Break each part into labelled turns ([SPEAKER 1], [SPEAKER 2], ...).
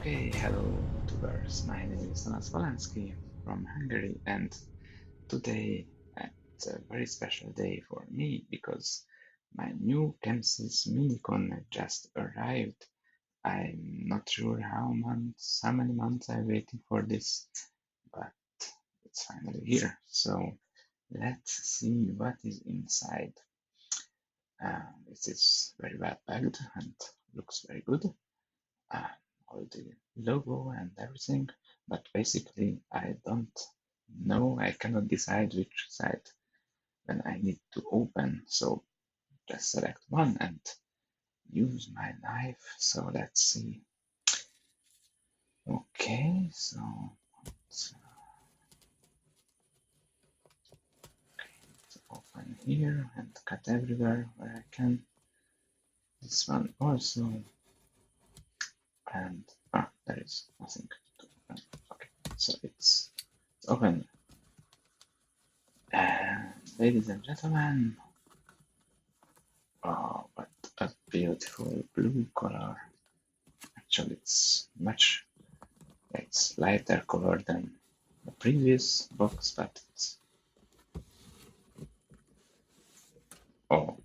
[SPEAKER 1] Okay, hello YouTubers. My name is Tanas Polanski from Hungary, and today it's a very special day for me because my new Chamsys Mini Connect just arrived. I'm not sure how many months I'm waiting for this, but it's finally here. So let's see what is inside. It is very well packed and looks very good. uh, all the logo and everything, but basically I don't know, I cannot decide which side when I need to open, so just select one and use my knife. So let's see. Okay, so let's open here and cut everywhere where I can. This one also, and there is nothing to open. Okay, so it's open. And ladies and gentlemen, oh, what a beautiful blue color. Actually, it's lighter color than the previous box, but oh,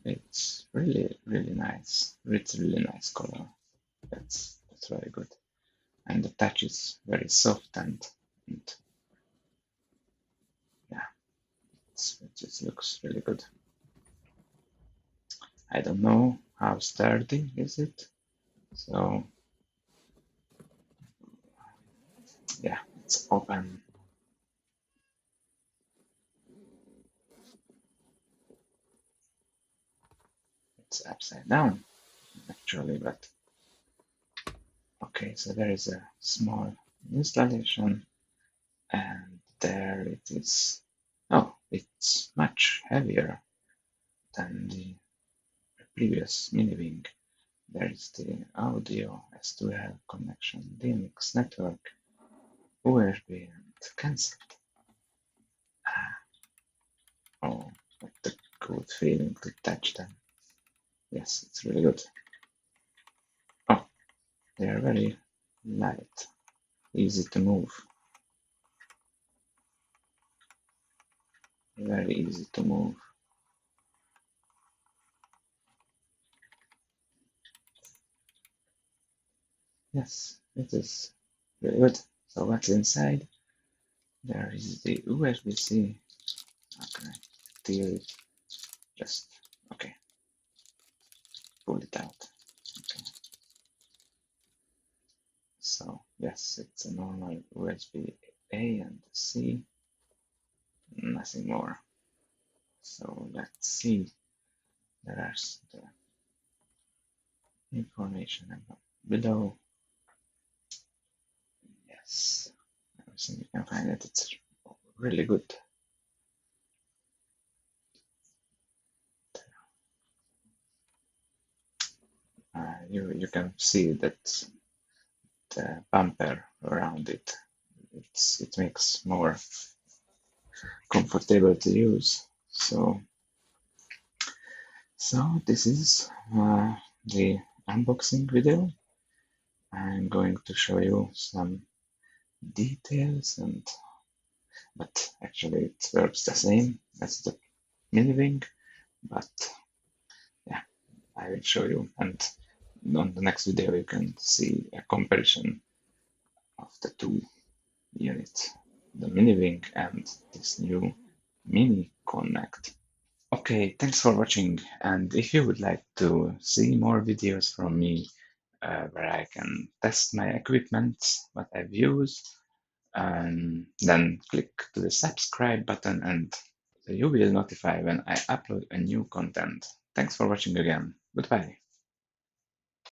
[SPEAKER 1] it's really nice. It's really nice color. That's very good. And the touch is very soft and yeah, it just looks really good. I don't know how sturdy is it. So yeah, it's open. It's upside down actually, but okay, so there is a small installation and there it is. Oh, it's much heavier than the previous mini-wing. There is the audio S2L connection, DMX network, USB and cancel. Oh, what a good feeling to touch them. Yes, it's really good. Oh, they are very light, easy to move. Very easy to move. Yes, it is really good. So what's inside? There is the USB-C. Okay, deal it. Just okay, pull it out. Okay. So yes, it's a normal USB-A and C, nothing more. So let's see. There are the information below. Yes, everything you can find it. It's really good. You can see that the bumper around it. It makes more comfortable to use. So this is the unboxing video. I'm going to show you some details but actually it works the same as the mini wing, but yeah, I will show you, and on the next video you can see a comparison of the two units, the mini wing and this new Mini Connect. Okay, thanks for watching, and if you would like to see more videos from me where I can test my equipment, what I've used, then click to the subscribe button and you will notify when I upload a new content. Thanks for watching again. Goodbye.